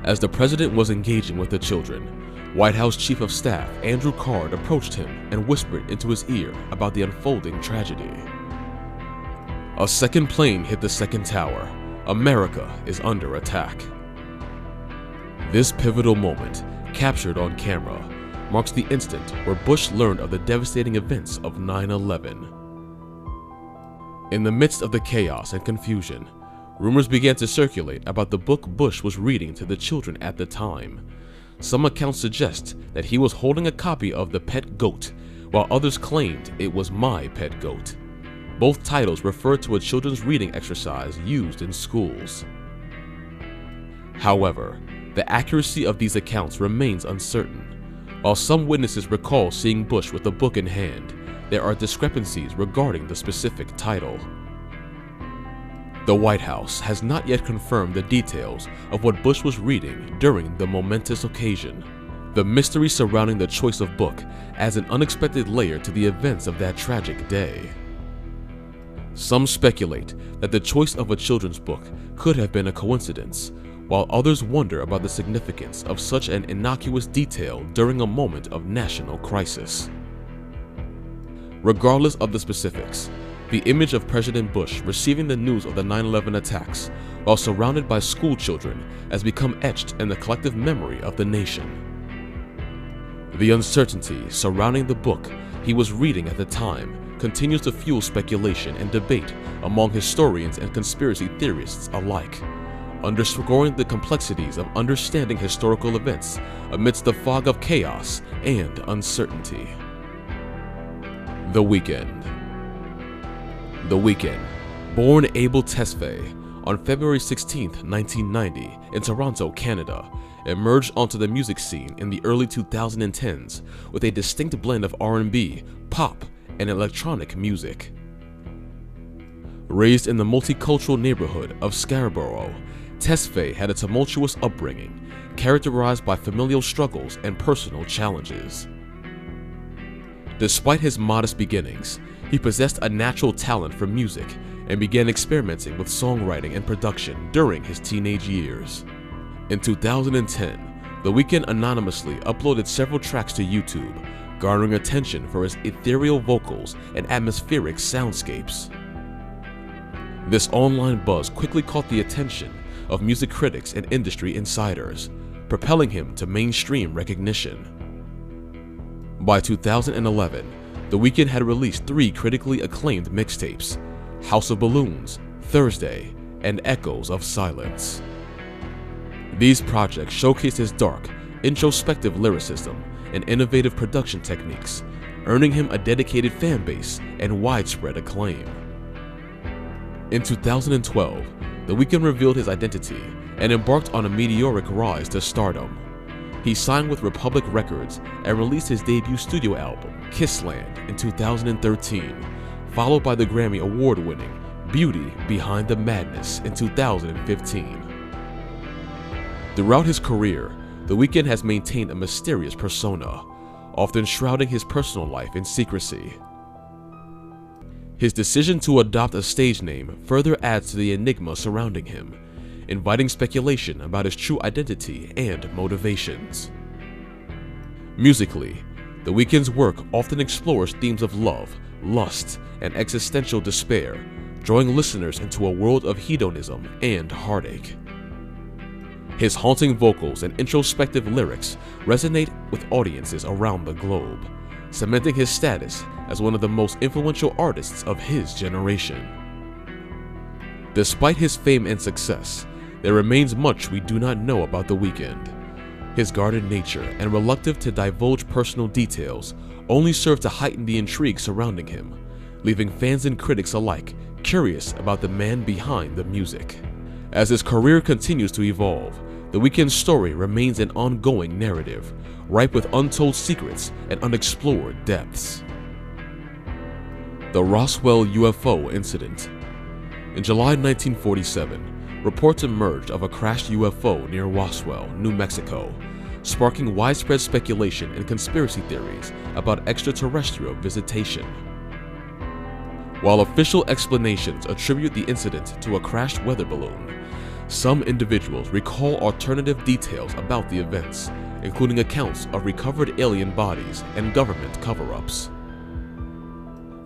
As the president was engaging with the children, White House Chief of Staff Andrew Card approached him and whispered into his ear about the unfolding tragedy. A second plane hit the second tower. America is under attack. This pivotal moment, captured on camera, marks the instant where Bush learned of the devastating events of 9/11. In the midst of the chaos and confusion, rumors began to circulate about the book Bush was reading to the children at the time. Some accounts suggest that he was holding a copy of The Pet Goat, while others claimed it was My Pet Goat. Both titles refer to a children's reading exercise used in schools. However, the accuracy of these accounts remains uncertain. While some witnesses recall seeing Bush with a book in hand, there are discrepancies regarding the specific title. The White House has not yet confirmed the details of what Bush was reading during the momentous occasion. The mystery surrounding the choice of book adds an unexpected layer to the events of that tragic day. Some speculate that the choice of a children's book could have been a coincidence, while others wonder about the significance of such an innocuous detail during a moment of national crisis. Regardless of the specifics, the image of President Bush receiving the news of the 9/11 attacks while surrounded by school children has become etched in the collective memory of the nation. The uncertainty surrounding the book he was reading at the time continues to fuel speculation and debate among historians and conspiracy theorists alike, underscoring the complexities of understanding historical events amidst the fog of chaos and uncertainty. The Weeknd. The Weeknd, born Abel Tesfaye on February 16, 1990 in Toronto, Canada, emerged onto the music scene in the early 2010s with a distinct blend of R&B, pop, and electronic music. Raised in the multicultural neighborhood of Scarborough, Tesfaye had a tumultuous upbringing, characterized by familial struggles and personal challenges. Despite his modest beginnings, he possessed a natural talent for music and began experimenting with songwriting and production during his teenage years. In 2010, The Weeknd anonymously uploaded several tracks to YouTube, garnering attention for his ethereal vocals and atmospheric soundscapes. This online buzz quickly caught the attention of music critics and industry insiders, propelling him to mainstream recognition. By 2011, The Weeknd had released 3 critically acclaimed mixtapes: House of Balloons, Thursday, and Echoes of Silence. These projects showcased his dark, introspective lyricism and innovative production techniques, earning him a dedicated fan base and widespread acclaim. In 2012, The Weeknd revealed his identity and embarked on a meteoric rise to stardom. He signed with Republic Records and released his debut studio album, Kissland, in 2013, followed by the Grammy Award-winning Beauty Behind the Madness in 2015. Throughout his career, The Weeknd has maintained a mysterious persona, often shrouding his personal life in secrecy. His decision to adopt a stage name further adds to the enigma surrounding him, inviting speculation about his true identity and motivations. Musically, The Weeknd's work often explores themes of love, lust, and existential despair, drawing listeners into a world of hedonism and heartache. His haunting vocals and introspective lyrics resonate with audiences around the globe, cementing his status as one of the most influential artists of his generation. Despite his fame and success, there remains much we do not know about The Weeknd. His guarded nature and reluctance to divulge personal details only serve to heighten the intrigue surrounding him, leaving fans and critics alike curious about the man behind the music. As his career continues to evolve, The Weeknd's story remains an ongoing narrative, ripe with untold secrets and unexplored depths. The Roswell UFO Incident. In July 1947, reports emerged of a crashed UFO near Roswell, New Mexico, sparking widespread speculation and conspiracy theories about extraterrestrial visitation. While official explanations attribute the incident to a crashed weather balloon, some individuals recall alternative details about the events, including accounts of recovered alien bodies and government cover-ups.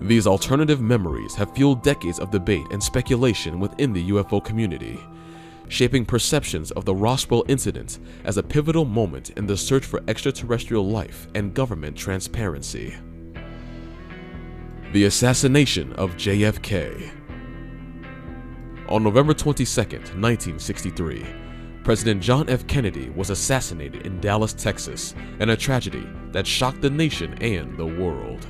These alternative memories have fueled decades of debate and speculation within the UFO community, shaping perceptions of the Roswell incident as a pivotal moment in the search for extraterrestrial life and government transparency. The assassination of JFK. On November 22, 1963, President John F. Kennedy was assassinated in Dallas, Texas, in a tragedy that shocked the nation and the world.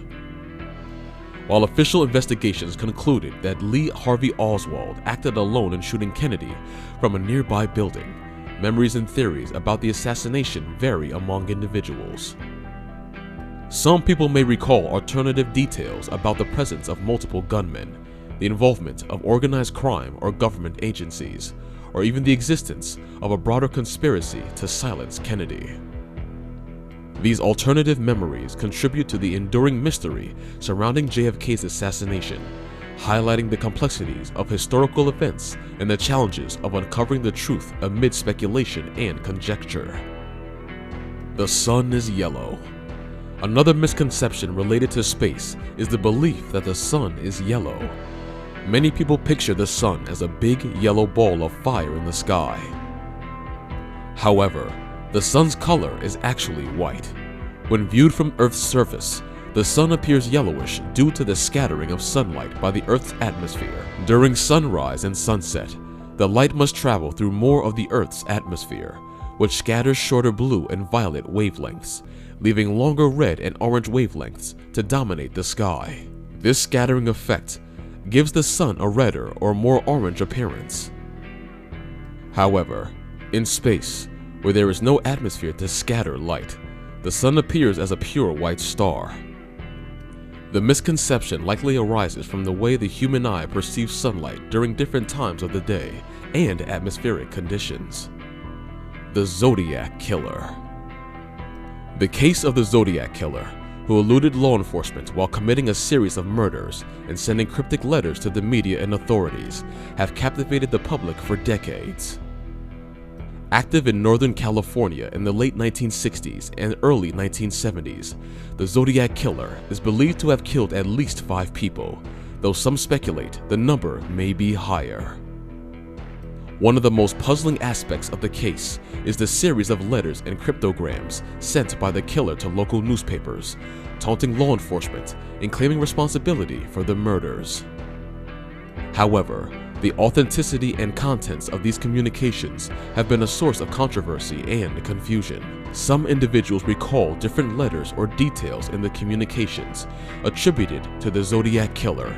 While official investigations concluded that Lee Harvey Oswald acted alone in shooting Kennedy from a nearby building, memories and theories about the assassination vary among individuals. Some people may recall alternative details about the presence of multiple gunmen, the involvement of organized crime or government agencies, or even the existence of a broader conspiracy to silence Kennedy. These alternative memories contribute to the enduring mystery surrounding JFK's assassination, highlighting the complexities of historical events and the challenges of uncovering the truth amid speculation and conjecture. The sun is yellow. Another misconception related to space is the belief that the sun is yellow. Many people picture the sun as a big yellow ball of fire in the sky. However, the sun's color is actually white. When viewed from Earth's surface, the sun appears yellowish due to the scattering of sunlight by the Earth's atmosphere. During sunrise and sunset, the light must travel through more of the Earth's atmosphere, which scatters shorter blue and violet wavelengths, leaving longer red and orange wavelengths to dominate the sky. This scattering effect gives the sun a redder or more orange appearance. However, in space, where there is no atmosphere to scatter light, the sun appears as a pure white star. The misconception likely arises from the way the human eye perceives sunlight during different times of the day and atmospheric conditions. The Zodiac Killer. The case of the Zodiac Killer, who eluded law enforcement while committing a series of murders and sending cryptic letters to the media and authorities, have captivated the public for decades. Active in Northern California in the late 1960s and early 1970s, the Zodiac Killer is believed to have killed at least 5 people, though some speculate the number may be higher. One of the most puzzling aspects of the case is the series of letters and cryptograms sent by the killer to local newspapers, taunting law enforcement and claiming responsibility for the murders. However, the authenticity and contents of these communications have been a source of controversy and confusion. Some individuals recall different letters or details in the communications attributed to the Zodiac Killer,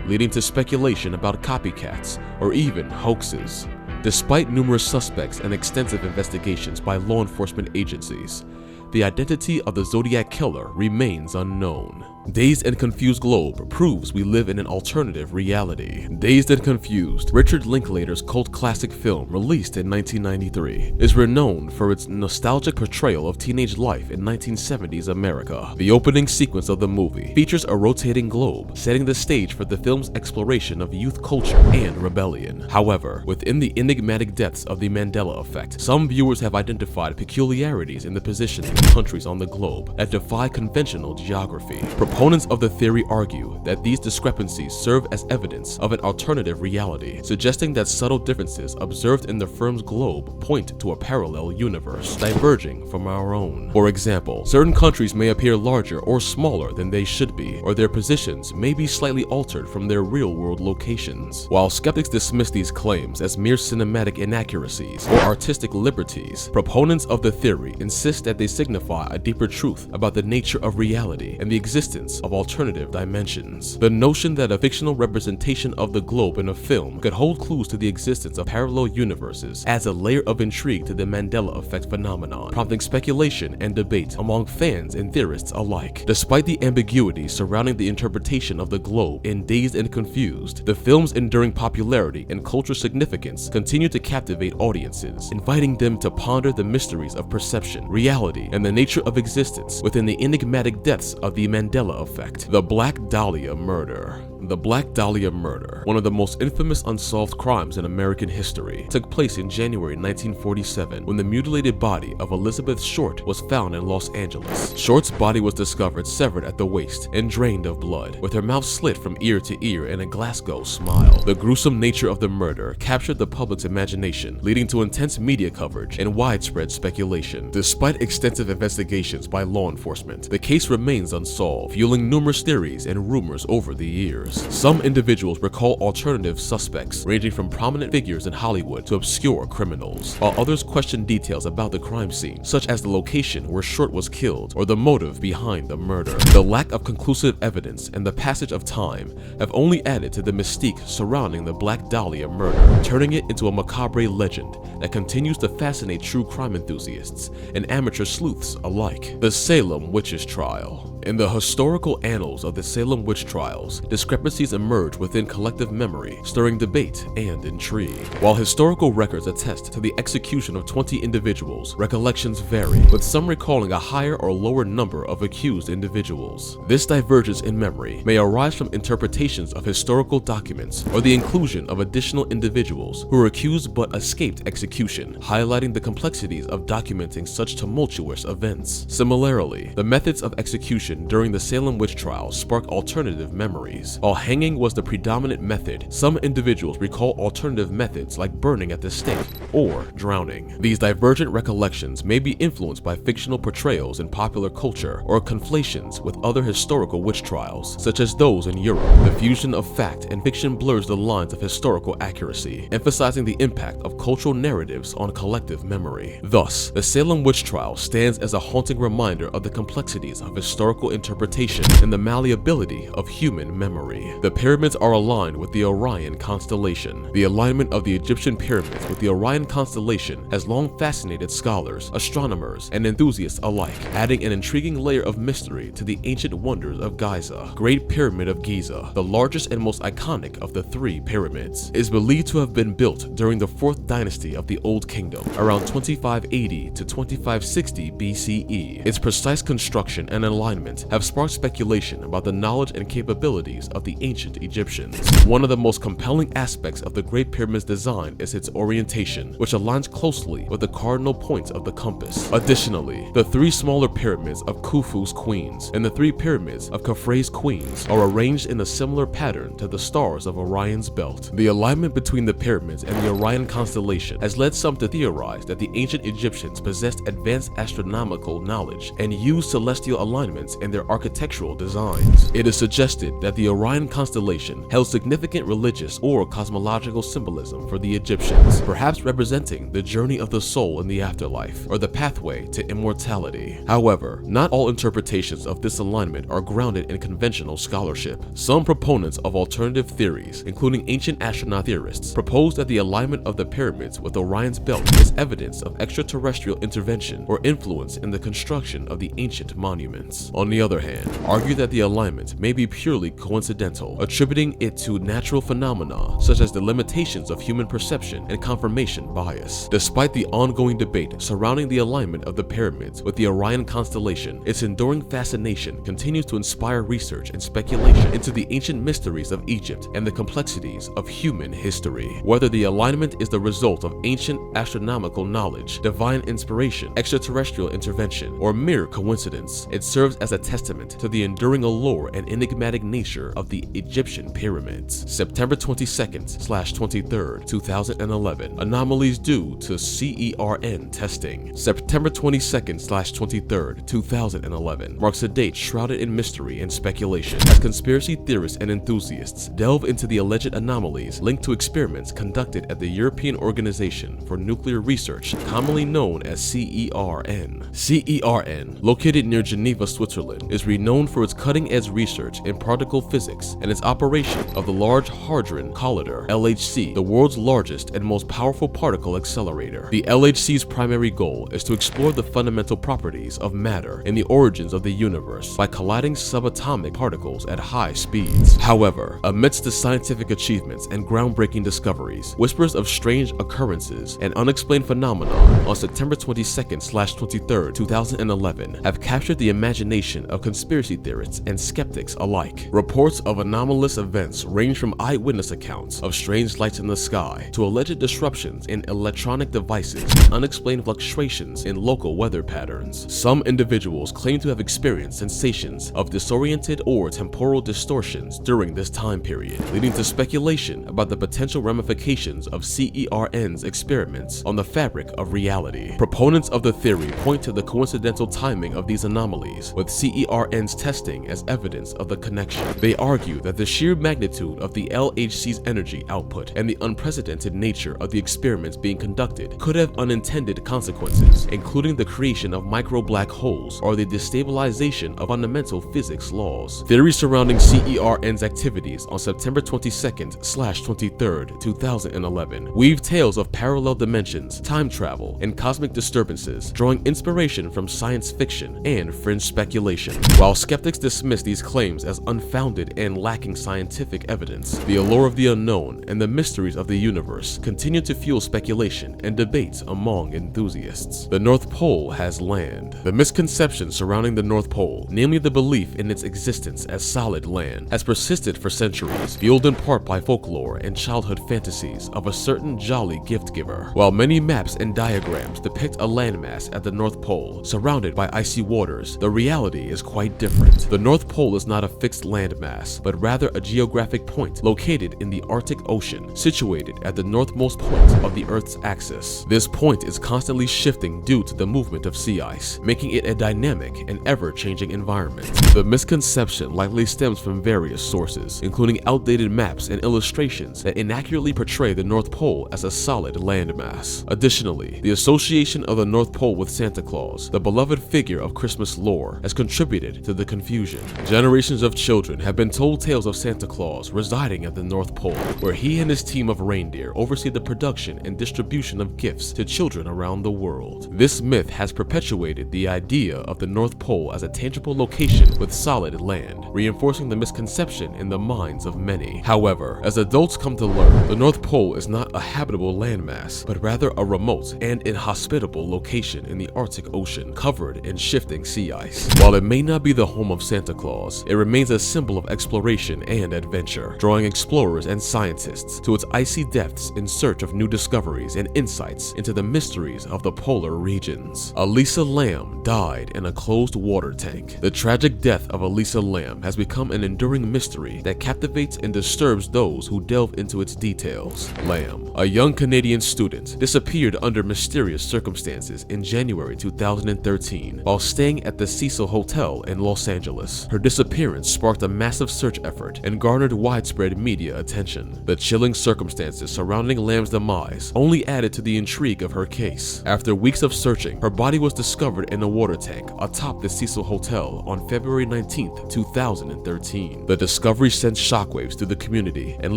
leading to speculation about copycats or even hoaxes. Despite numerous suspects and extensive investigations by law enforcement agencies, the identity of the Zodiac Killer remains unknown. Dazed and Confused Globe proves we live in an alternative reality. Dazed and Confused, Richard Linklater's cult classic film released in 1993, is renowned for its nostalgic portrayal of teenage life in 1970s America. The opening sequence of the movie features a rotating globe, setting the stage for the film's exploration of youth culture and rebellion. However, within the enigmatic depths of the Mandela effect, some viewers have identified peculiarities in the positions of countries on the globe that defy conventional geography. Proponents of the theory argue that these discrepancies serve as evidence of an alternative reality, suggesting that subtle differences observed in the firm's globe point to a parallel universe, diverging from our own. For example, certain countries may appear larger or smaller than they should be, or their positions may be slightly altered from their real-world locations. While skeptics dismiss these claims as mere cinematic inaccuracies or artistic liberties, proponents of the theory insist that they signify a deeper truth about the nature of reality and the existence of alternative dimensions. The notion that a fictional representation of the globe in a film could hold clues to the existence of parallel universes adds a layer of intrigue to the Mandela effect phenomenon, prompting speculation and debate among fans and theorists alike. Despite the ambiguity surrounding the interpretation of the globe in Dazed and Confused, the film's enduring popularity and cultural significance continue to captivate audiences, inviting them to ponder the mysteries of perception, reality, and the nature of existence within the enigmatic depths of the Mandela effect. The Black Dahlia Murder. The Black Dahlia murder, one of the most infamous unsolved crimes in American history, took place in January 1947 when the mutilated body of Elizabeth Short was found in Los Angeles. Short's body was discovered severed at the waist and drained of blood, with her mouth slit from ear to ear in a Glasgow smile. The gruesome nature of the murder captured the public's imagination, leading to intense media coverage and widespread speculation. Despite extensive investigations by law enforcement, the case remains unsolved, fueling numerous theories and rumors over the years. Some individuals recall alternative suspects, ranging from prominent figures in Hollywood to obscure criminals, while others question details about the crime scene, such as the location where Short was killed or the motive behind the murder. The lack of conclusive evidence and the passage of time have only added to the mystique surrounding the Black Dahlia murder, turning it into a macabre legend that continues to fascinate true crime enthusiasts and amateur sleuths alike. The Salem Witches Trial. In the historical annals of the Salem witch trials, discrepancies emerge within collective memory, stirring debate and intrigue. While historical records attest to the execution of 20 individuals, recollections vary, with some recalling a higher or lower number of accused individuals. This divergence in memory may arise from interpretations of historical documents or the inclusion of additional individuals who were accused but escaped execution, highlighting the complexities of documenting such tumultuous events. Similarly, the methods of execution execution during the Salem witch trials spark alternative memories. While hanging was the predominant method, some individuals recall alternative methods like burning at the stake or drowning. These divergent recollections may be influenced by fictional portrayals in popular culture or conflations with other historical witch trials, such as those in Europe. The fusion of fact and fiction blurs the lines of historical accuracy, emphasizing the impact of cultural narratives on collective memory. Thus, the Salem witch trial stands as a haunting reminder of the complexities of historical interpretation and the malleability of human memory. The pyramids are aligned with the Orion constellation. The alignment of the Egyptian pyramids with the Orion constellation has long fascinated scholars, astronomers, and enthusiasts alike, adding an intriguing layer of mystery to the ancient wonders of Giza. Great Pyramid of Giza, the largest and most iconic of the three pyramids, is believed to have been built during the 4th dynasty of the Old Kingdom, around 2580 to 2560 BCE. Its precise construction and alignment have sparked speculation about the knowledge and capabilities of the ancient Egyptians. One of the most compelling aspects of the Great Pyramid's design is its orientation, which aligns closely with the cardinal points of the compass. Additionally, the 3 smaller pyramids of Khufu's queens and the 3 pyramids of Khafre's queens are arranged in a similar pattern to the stars of Orion's belt. The alignment between the pyramids and the Orion constellation has led some to theorize that the ancient Egyptians possessed advanced astronomical knowledge and used celestial alignments in their architectural designs. It is suggested that the Orion constellation held significant religious or cosmological symbolism for the Egyptians, perhaps representing the journey of the soul in the afterlife or the pathway to immortality. However, not all interpretations of this alignment are grounded in conventional scholarship. Some proponents of alternative theories, including ancient astronaut theorists, propose that the alignment of the pyramids with Orion's belt is evidence of extraterrestrial intervention or influence in the construction of the ancient monuments. On the other hand, argue that the alignment may be purely coincidental, attributing it to natural phenomena such as the limitations of human perception and confirmation bias. Despite the ongoing debate surrounding the alignment of the pyramids with the Orion constellation, its enduring fascination continues to inspire research and speculation into the ancient mysteries of Egypt and the complexities of human history. Whether the alignment is the result of ancient astronomical knowledge, divine inspiration, extraterrestrial intervention, or mere coincidence, it serves as a testament to the enduring allure and enigmatic nature of the Egyptian pyramids. September 22nd/23rd, 2011. Anomalies due to CERN testing. September 22nd/23rd, 2011 marks a date shrouded in mystery and speculation as conspiracy theorists and enthusiasts delve into the alleged anomalies linked to experiments conducted at the European Organization for Nuclear Research, commonly known as CERN. CERN, located near Geneva, Switzerland, is renowned for its cutting-edge research in particle physics and its operation of the Large Hadron Collider (LHC), the world's largest and most powerful particle accelerator. The LHC's primary goal is to explore the fundamental properties of matter and the origins of the universe by colliding subatomic particles at high speeds. However, amidst the scientific achievements and groundbreaking discoveries, whispers of strange occurrences and unexplained phenomena on September 22nd/23rd, 2011 have captured the imagination of conspiracy theorists and skeptics alike. Reports of anomalous events range from eyewitness accounts of strange lights in the sky to alleged disruptions in electronic devices and unexplained fluctuations in local weather patterns. Some individuals claim to have experienced sensations of disoriented or temporal distortions during this time period, leading to speculation about the potential ramifications of CERN's experiments on the fabric of reality. Proponents of the theory point to the coincidental timing of these anomalies, with CERN's testing as evidence of the connection. They argue that the sheer magnitude of the LHC's energy output and the unprecedented nature of the experiments being conducted could have unintended consequences, including the creation of micro-black holes or the destabilization of fundamental physics laws. Theories surrounding CERN's activities on September 22nd/23rd, 2011 weave tales of parallel dimensions, time travel, and cosmic disturbances, drawing inspiration from science fiction and fringe speculation. While skeptics dismiss these claims as unfounded and lacking scientific evidence, the allure of the unknown and the mysteries of the universe continue to fuel speculation and debate among enthusiasts. The North Pole has land. The misconception surrounding the North Pole, namely the belief in its existence as solid land, has persisted for centuries, fueled in part by folklore and childhood fantasies of a certain jolly gift giver. While many maps and diagrams depict a landmass at the North Pole surrounded by icy waters, the reality reality is quite different. The North Pole is not a fixed landmass, but rather a geographic point located in the Arctic Ocean, situated at the northmost point of the Earth's axis. This point is constantly shifting due to the movement of sea ice, making it a dynamic and ever-changing environment. The misconception likely stems from various sources, including outdated maps and illustrations that inaccurately portray the North Pole as a solid landmass. Additionally, the association of the North Pole with Santa Claus, the beloved figure of Christmas lore, has contributed to the confusion. Generations of children have been told tales of Santa Claus residing at the North Pole, where he and his team of reindeer oversee the production and distribution of gifts to children around the world. This myth has perpetuated the idea of the North Pole as a tangible location with solid land, reinforcing the misconception in the minds of many. However, as adults come to learn, the North Pole is not a habitable landmass, but rather a remote and inhospitable location in the Arctic Ocean, covered in shifting sea ice. While it may not be the home of Santa Claus, it remains a symbol of exploration and adventure, drawing explorers and scientists to its icy depths in search of new discoveries and insights into the mysteries of the polar regions. Elisa Lamb died in a closed water tank. The tragic death of Elisa Lamb has become an enduring mystery that captivates and disturbs those who delve into its details. Lamb, a young Canadian student, disappeared under mysterious circumstances in January 2013 while staying at the Cecil Hotel in Los Angeles. Her disappearance sparked a massive search effort and garnered widespread media attention. The chilling circumstances surrounding Lamb's demise only added to the intrigue of her case. After weeks of searching, her body was discovered in a water tank atop the Cecil Hotel on February 19, 2013. The discovery sent shockwaves through the community and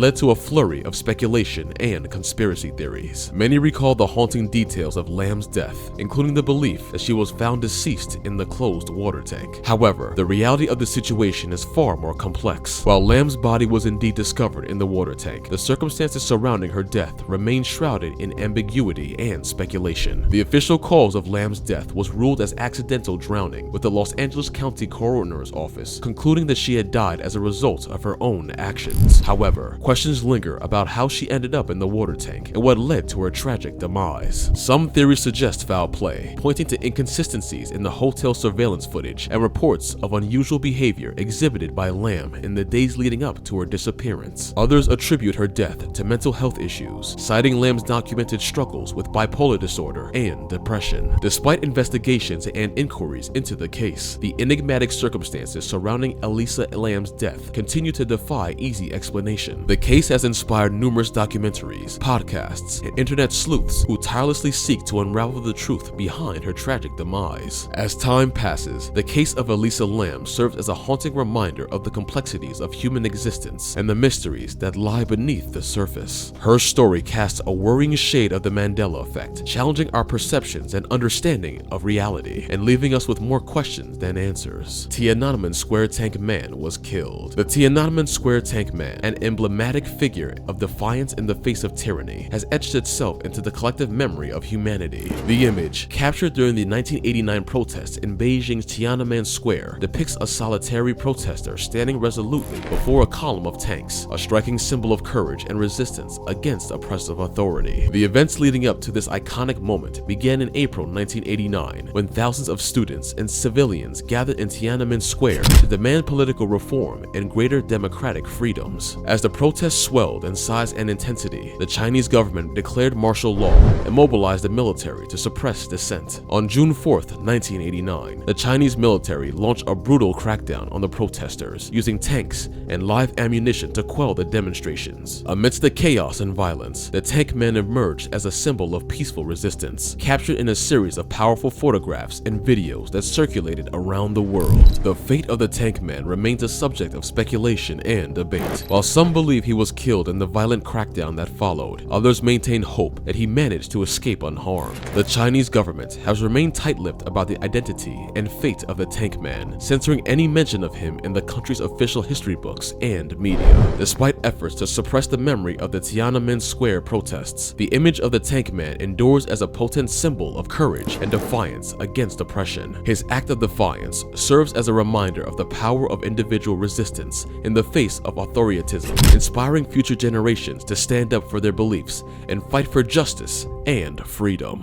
led to a flurry of speculation and conspiracy theories. Many recall the haunting details of Lamb's death, including the belief that she was found deceased in the closed water tank. However, the reality of the situation is far more complex. While Lamb's body was indeed discovered in the water tank, the circumstances surrounding her death remain shrouded in ambiguity and speculation. The official cause of Lamb's death was ruled as accidental drowning, with the Los Angeles County Coroner's Office concluding that she had died as a result of her own actions. However, questions linger about how she ended up in the water tank and what led to her tragic demise. Some theories suggest foul play, pointing to inconsistencies in the hotel surveillance footage and reports of unusual behavior exhibited by Lamb in the days leading up to her disappearance. Others attribute her death to mental health issues, citing Lamb's documented struggles with bipolar disorder and depression. Despite investigations and inquiries into the case, the enigmatic circumstances surrounding Elisa Lamb's death continue to defy easy explanation. The case has inspired numerous documentaries, podcasts, and internet sleuths who tirelessly seek to unravel the truth behind her tragic demise. As time passes, the case of Elisa Lamb serves as a haunting reminder of the complexities of human existence and the mysteries that lie beneath the surface. Her story casts a worrying shade of the Mandela effect, challenging our perceptions and understanding of reality, and leaving us with more questions than answers. Tiananmen Square Tank Man was killed. The Tiananmen Square Tank Man, an emblematic figure of defiance in the face of tyranny, has etched itself into the collective memory of humanity. The image, captured during the 1989 protests in Beijing's Tiananmen Square, depicts a solitary protester standing resolutely before a column of tanks, a striking symbol of courage and resistance against oppressive authority. The events leading up to this iconic moment began in April 1989, when thousands of students and civilians gathered in Tiananmen Square to demand political reform and greater democratic freedoms. As the protests swelled in size and intensity, the Chinese government declared martial law and mobilized the military to suppress dissent. On June 4, 1989, the Chinese military launched a brutal crackdown on the protesters, using tanks and live ammunition to quell the demonstrations. Amidst the chaos and violence, the Tank Man emerged as a symbol of peaceful resistance, captured in a series of powerful photographs and videos that circulated around the world. The fate of the Tank Man remains a subject of speculation and debate. While some believe he was killed in the violent crackdown that followed, others maintain hope that he managed to escape unharmed. The Chinese government has remained tight-lipped about the identity and fate of the Tank Man, censoring any mention of him in the country's official history books and media. Despite efforts to suppress the memory of the Tiananmen Square protests, the image of the Tank Man endures as a potent symbol of courage and defiance against oppression. His act of defiance serves as a reminder of the power of individual resistance in the face of authoritarianism, inspiring future generations to stand up for their beliefs and fight for justice and freedom.